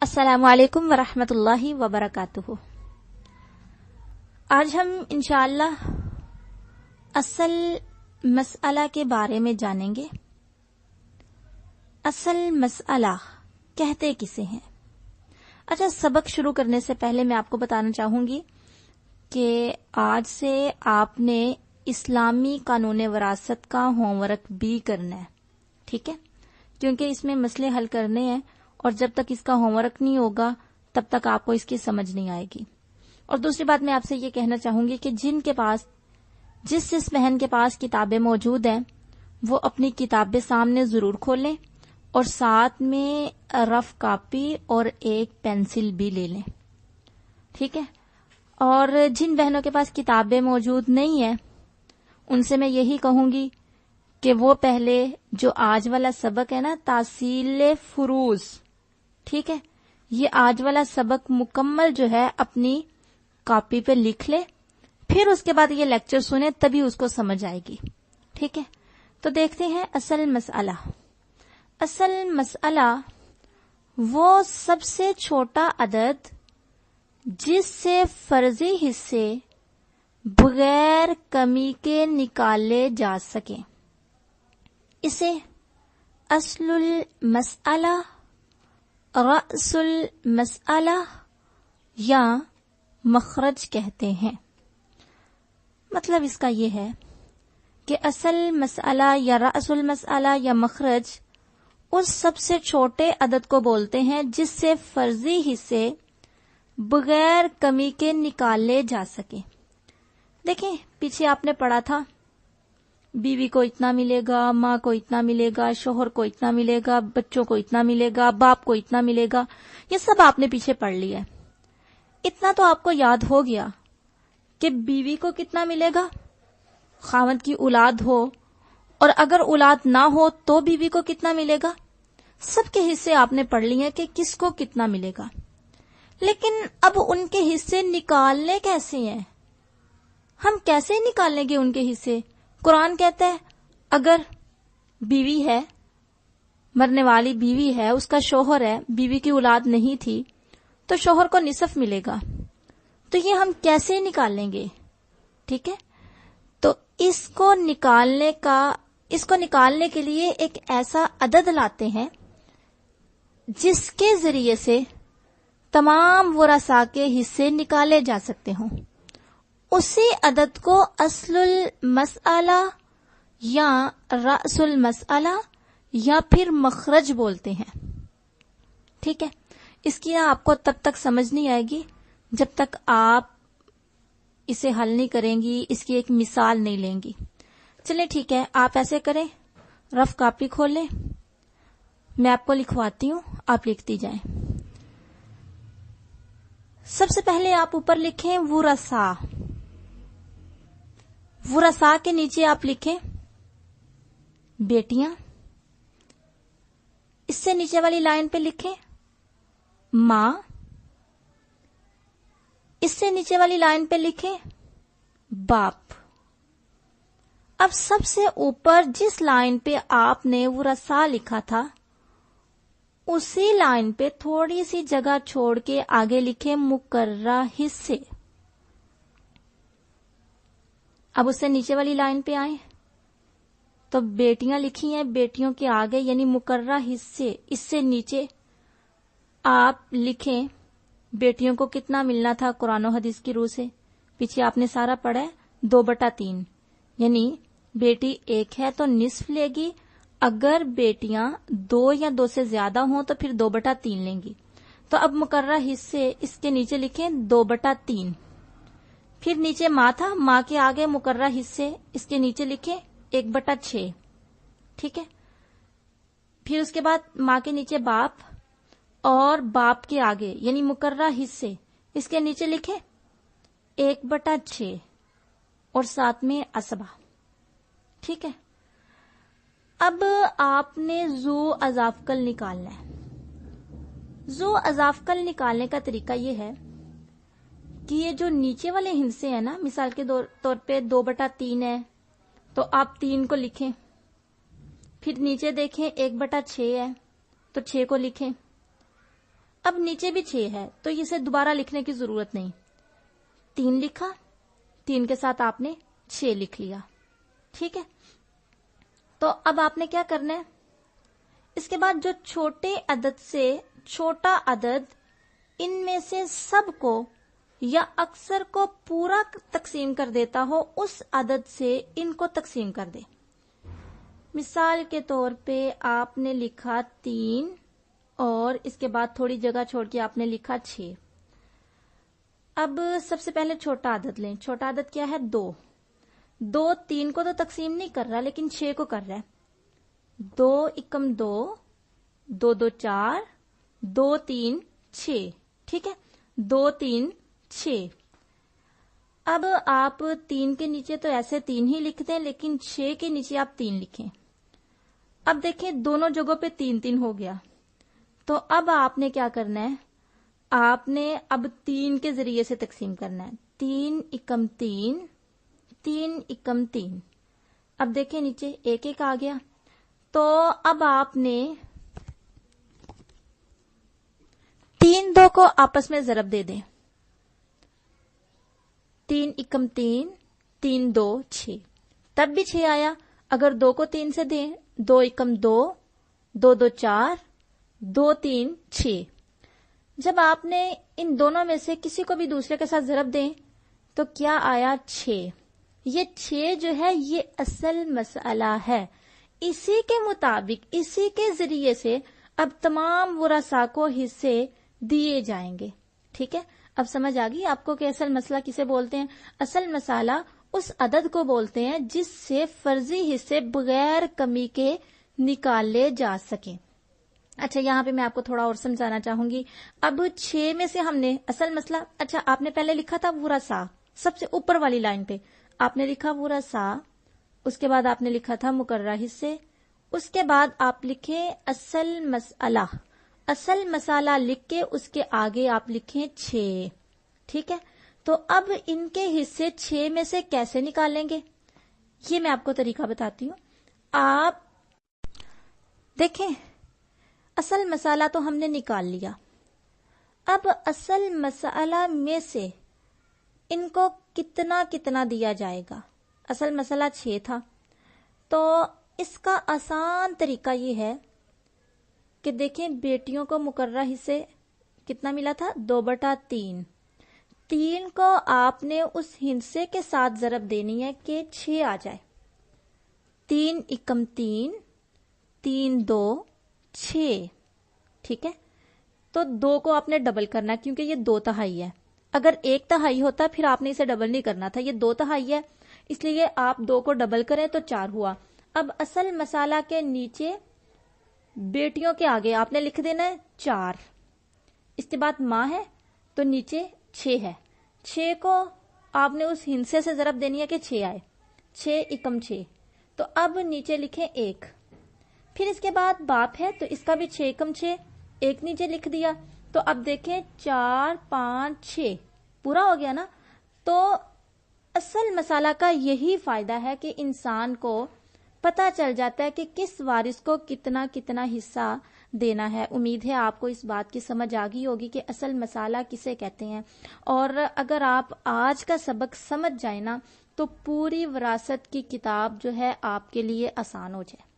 السلام علیکم ورحمۃ اللہ وبرکاتہ۔ آج ہم انشاءاللہ اصل مسئلہ کے بارے میں جانیں گے۔ اصل مسئلہ کہتے کسے ہیں؟ اچھا، سبق شروع کرنے سے پہلے میں آپ کو بتانا چاہوں گی کہ آج سے آپ نے اسلامی قانون وراثت کا ہوم ورک بھی کرنا ہے، ٹھیک ہے؟ کیونکہ اس میں مسئلے حل کرنے ہیں، اور جب تک اس کا ہوم ورک نہیں ہوگا تب تک آپ کو اس کی سمجھ نہیں آئے گی۔ اور دوسری بات میں آپ سے یہ کہنا چاہوں گی کہ جس بہن کے پاس کتابیں موجود ہیں وہ اپنی کتابیں سامنے ضرور کھولیں اور ساتھ میں رف کاپی اور ایک پینسل بھی لے لیں، ٹھیک ہے؟ اور جن بہنوں کے پاس کتابیں موجود نہیں ہیں ان سے میں یہی کہوں گی کہ وہ پہلے جو آج والا سبق ہے نا، تحصیل فروز، ٹھیک ہے، یہ آج والا سبق مکمل جو ہے اپنی کاپی پہ لکھ لے، پھر اس کے بعد یہ لیکچر سنیں، تبھی اس کو سمجھ آئے گی، ٹھیک ہے؟ تو دیکھتے ہیں اصل مسئلہ۔ اصل مسئلہ وہ سب سے چھوٹا عدد جس سے فرضی حصے بغیر کمی کے نکالے جا سکیں، اسے اصل المسئلہ، رأس المسئلہ یا مخرج کہتے ہیں۔ مطلب اس کا یہ ہے کہ اصل مسئلہ یا رأس المسئلہ یا مخرج اس سب سے چھوٹے عدد کو بولتے ہیں جس سے فرضی حصے بغیر کمی کے نکالے جا سکیں۔ دیکھیں، پیچھے آپ نے پڑھا تھا بیوی کو اتنا ملے گا، ماں کو اتنا ملے گا، شوہر کو اتنا ملے گا، بچوں کو اتنا ملے گا، باپ کو اتنا ملے گا، یہ سب آپ نے پیچھے پڑھ لیا ہے۔ اتنا تو آپ کو یاد ہو گیا کہ بیوی کو کتنا ملے گا، خاوند کی اولاد ہو، اور اگر اولاد نہ ہو تو بیوی کو کتنا ملے گا۔ سب کے حصے آپ نے پڑھ لیے ہیں کہ کس کو کتنا ملے گا، لیکن اب ان کے حصے نکالنے کیسے ہیں؟ ہم کیسے نکالیں گے ان کے حصے؟ قرآن کہتا ہے اگر بیوی ہے، مرنے والی بیوی ہے، اس کا شوہر ہے، بیوی کی اولاد نہیں تھی تو شوہر کو نصف ملے گا، تو یہ ہم کیسے نکالیں گے؟ ٹھیک ہے، تو اس کو نکالنے کے لیے ایک ایسا عدد لاتے ہیں جس کے ذریعے سے تمام ورثاء کے حصے نکالے جا سکتے ہوں۔ اسی عدد کو اصل المسئلہ یا رأس المسئلہ یا پھر مخرج بولتے ہیں، ٹھیک ہے؟ اس کی آپ کو تب تک سمجھ نہیں آئے گی جب تک آپ اسے حل نہیں کریں گی، اس کی ایک مثال نہیں لیں گی۔ چلیں ٹھیک ہے، آپ ایسے کریں، رف کاپی کھولیں، میں آپ کو لکھواتی ہوں، آپ لکھتی جائیں۔ سب سے پہلے آپ اوپر لکھیں ورثاء، ورثاء کے نیچے آپ لکھیں بیٹیاں، اس سے نیچے والی لائن پہ لکھیں ماں، اس سے نیچے والی لائن پہ لکھیں باپ۔ اب سب سے اوپر جس لائن پہ آپ نے ورثاء لکھا تھا اسی لائن پہ تھوڑی سی جگہ چھوڑ کے آگے لکھیں مقررہ حصے۔ اب اس سے نیچے والی لائن پہ آئیں تو بیٹیاں لکھی ہیں، بیٹیوں کے آگے یعنی مقررہ حصے، اس سے نیچے آپ لکھیں بیٹیوں کو کتنا ملنا تھا قرآن و حدیث کی روح سے۔ پیچھے آپ نے سارا پڑھا ہے 2/3، یعنی بیٹی ایک ہے تو نصف لے گی، اگر بیٹیاں 2 یا 2 سے زیادہ ہوں تو پھر 2/3 لیں گی۔ تو اب مقررہ حصے اس کے نیچے لکھیں 2/3۔ پھر نیچے ماں تھا، ماں کے آگے مقررہ حصے، اس کے نیچے لکھیں 1/6، ٹھیک ہے؟ پھر اس کے بعد ماں کے نیچے باپ، اور باپ کے آگے یعنی مقررہ حصے، اس کے نیچے لکھیں 1/6 اور ساتھ میں عصبہ، ٹھیک ہے؟ اب آپ نے ذو اضاف کل نکالنا ہے۔ ذو اضاف کل نکالنے کا طریقہ یہ ہے کہ یہ جو نیچے والے حصے ہیں نا، مثال کے طور پہ 2/3 ہے تو آپ 3 کو لکھیں، پھر نیچے دیکھیں 1/6 ہے تو 6 کو لکھیں، اب نیچے بھی 6 ہے تو اسے دوبارہ لکھنے کی ضرورت نہیں. 3 لکھا, 3 کے ساتھ آپ نے 6 لکھ لیا. ٹھیک ہے, تو اب آپ نے کیا کرنا ہے, اس کے بعد جو چھوٹے عدد سے چھوٹا عدد ان میں سے سب کو یا اکثر کو پورا تقسیم کر دیتا ہو, اس عدد سے ان کو تقسیم کر دے. مثال کے طور پہ آپ نے لکھا 3 اور اس کے بعد تھوڑی جگہ چھوڑ کے آپ نے لکھا 6. اب سب سے پہلے چھوٹا عدد لیں. چھوٹا عدد کیا ہے؟ 2. 2 3 کو تو تقسیم نہیں کر رہا لیکن 6 کو کر رہا ہے. 2 × 2, 2 2 4, 2 3 6. ٹھیک ہے, 2 3 6. اب آپ 3 کے نیچے تو ایسے 3 ہی لکھتے ہیں لیکن 6 کے نیچے آپ 3 لکھیں. اب دیکھیں دونوں جگہوں پہ 3 3 ہو گیا. تو اب آپ نے کیا کرنا ہے, آپ نے اب 3 کے ذریعے سے تقسیم کرنا ہے. 3 × 3, 3 × 3. اب دیکھیں نیچے 1 1 آ گیا. تو اب آپ نے 3 2 کو آپس میں ضرب دے دیں. 3 × 3, 3 2 6. تب بھی 6 آیا. اگر 2 کو 3 سے دیں, 2 × 2, 2 2 4, 2 3 6. جب آپ نے ان دونوں میں سے کسی کو بھی دوسرے کے ساتھ ضرب دیں تو کیا آیا؟ 6. یہ 6 جو ہے یہ اصل مسئلہ ہے. اسی کے مطابق اسی کے ذریعے سے اب تمام ورثاء کو حصے دیے جائیں گے. ٹھیک ہے, اب سمجھ آ گئی آپ کو کہ اصل مسئلہ کسے بولتے ہیں؟ اصل مسئلہ اس عدد کو بولتے ہیں جس سے فرضی حصے بغیر کمی کے نکالے جا سکیں. اچھا, یہاں پہ میں آپ کو تھوڑا اور سمجھانا چاہوں گی. اب 6 میں سے ہم نے اصل مسئلہ, اچھا آپ نے پہلے لکھا تھا ورثاء, سب سے اوپر والی لائن پہ آپ نے لکھا ورثاء, اس کے بعد آپ نے لکھا تھا مقررہ حصے, اس کے بعد آپ لکھیں اصل مسئلہ. اصل مسئلہ لکھ کے اس کے آگے آپ لکھیں 6. ٹھیک ہے, تو اب ان کے حصے 6 میں سے کیسے نکالیں گے یہ میں آپ کو طریقہ بتاتی ہوں. آپ دیکھیں اصل مسئلہ تو ہم نے نکال لیا. اب اصل مسئلہ میں سے ان کو کتنا کتنا دیا جائے گا؟ اصل مسئلہ 6 تھا, تو اس کا آسان طریقہ یہ ہے کہ دیکھیں بیٹیوں کو مقررہ حصے کتنا ملا تھا؟ 2/3. 3 کو آپ نے اس حصے کے ساتھ ضرب دینی ہے کہ 6 آ جائے. 3 × 3, 3 2 6. ٹھیک ہے, تو 2 کو آپ نے ڈبل کرنا کیونکہ یہ 2/3 ہے. اگر 1/3 ہوتا پھر آپ نے اسے ڈبل نہیں کرنا تھا, یہ 2/3 ہے اس لیے آپ 2 کو ڈبل کریں تو 4 ہوا. اب اصل مسئلہ کے نیچے بیٹیوں کے آگے آپ نے لکھ دینا ہے 4. اس کے بعد ماں ہے تو نیچے 6 ہے. 6 کو آپ نے اس ہندسے سے ضرب دینی ہے کہ 6 آئے. 6 × 6, تو اب نیچے لکھیں 1. پھر اس کے بعد باپ ہے تو اس کا بھی 6 × 6, 1 نیچے لکھ دیا. تو اب دیکھیں 4 5 6 پورا ہو گیا نا. تو اصل مسئلہ کا یہی فائدہ ہے کہ انسان کو پتہ چل جاتا ہے کہ کس وارث کو کتنا کتنا حصہ دینا ہے. امید ہے آپ کو اس بات کی سمجھ آ گئی ہوگی کہ اصل مسئلہ کسے کہتے ہیں, اور اگر آپ آج کا سبق سمجھ جائیں نا تو پوری وراثت کی کتاب جو ہے آپ کے لیے آسان ہو جائے.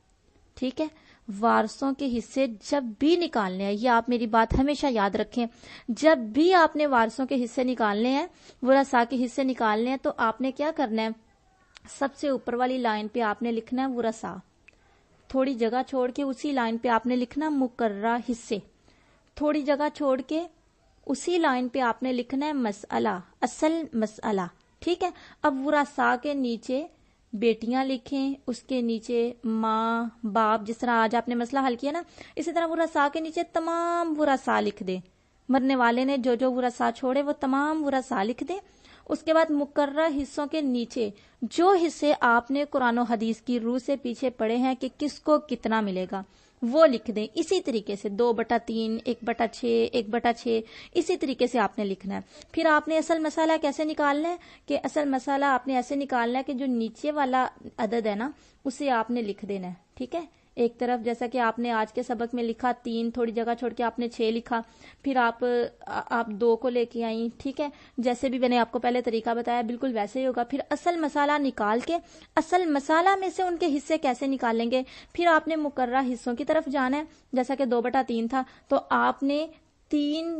ٹھیک ہے, وارثوں کے حصے جب بھی نکالنے ہیں, یہ آپ میری بات ہمیشہ یاد رکھیں, جب بھی آپ نے وارثوں کے حصے نکالنے ہیں, ورثاء کے حصے نکالنے ہیں, تو آپ نے کیا کرنا ہے, سب سے اوپر والی لائن پہ آپ نے لکھنا ہے ورثاء, تھوڑی جگہ چھوڑ کے اسی لائن پہ آپ نے لکھنا مقررہ حصے, تھوڑی جگہ چھوڑ کے اسی لائن پہ آپ نے لکھنا ہے مسئلہ, اصل مسئلہ. ٹھیک ہے, اب ورثاء کے نیچے بیٹیاں لکھیں, اس کے نیچے ماں باپ, جس طرح آج آپ نے مسئلہ حل کیا نا, اسی طرح ورثاء کے نیچے تمام ورثاء لکھ دیں. مرنے والے نے جو جو ورثاء چھوڑے وہ تمام ورثاء لکھ دیں. اس کے بعد مقررہ حصوں کے نیچے جو حصے آپ نے قرآن و حدیث کی روح سے پیچھے پڑے ہیں کہ کس کو کتنا ملے گا وہ لکھ دیں. اسی طریقے سے 2/3, 1/6, 1/6 اسی طریقے سے آپ نے لکھنا ہے. پھر آپ نے اصل مسئلہ کیسے نکالنا ہے کہ اصل مسئلہ آپ نے ایسے نکالنا ہے کہ جو نیچے والا عدد ہے نا اسے آپ نے لکھ دینا ہے. ٹھیک ہے, ایک طرف جیسا کہ آپ نے آج کے سبق میں لکھا 3، تھوڑی جگہ چھوڑ کے آپ نے 6 لکھا، پھر آپ 2 کو لے کے آئیں، ٹھیک ہے، جیسے بھی میں نے آپ کو پہلے طریقہ بتایا بالکل ویسے ہی ہوگا. پھر اصل مسالہ نکال کے اصل مسالہ میں سے ان کے حصے کیسے نکالیں گے، پھر آپ نے مقررہ حصوں کی طرف جانا ہے. جیسا کہ 2/3 تھا تو آپ نے 3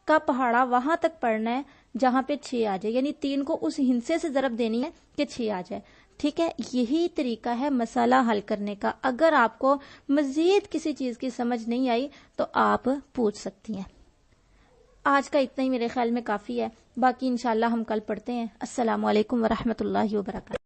کا پہاڑا وہاں تک پڑھنا ہے جہاں پہ 6 آ جائے، یعنی 3 کو اس ہندسے سے ضرب دینی ہے کہ 6 آ جائے. ٹھیک ہے، یہی طریقہ ہے مسئلہ حل کرنے کا. اگر آپ کو مزید کسی چیز کی سمجھ نہیں آئی تو آپ پوچھ سکتی ہیں. آج کا اتنا ہی میرے خیال میں کافی ہے، باقی انشاءاللہ ہم کل پڑھتے ہیں. السلام علیکم ورحمۃ اللہ وبرکاتہ.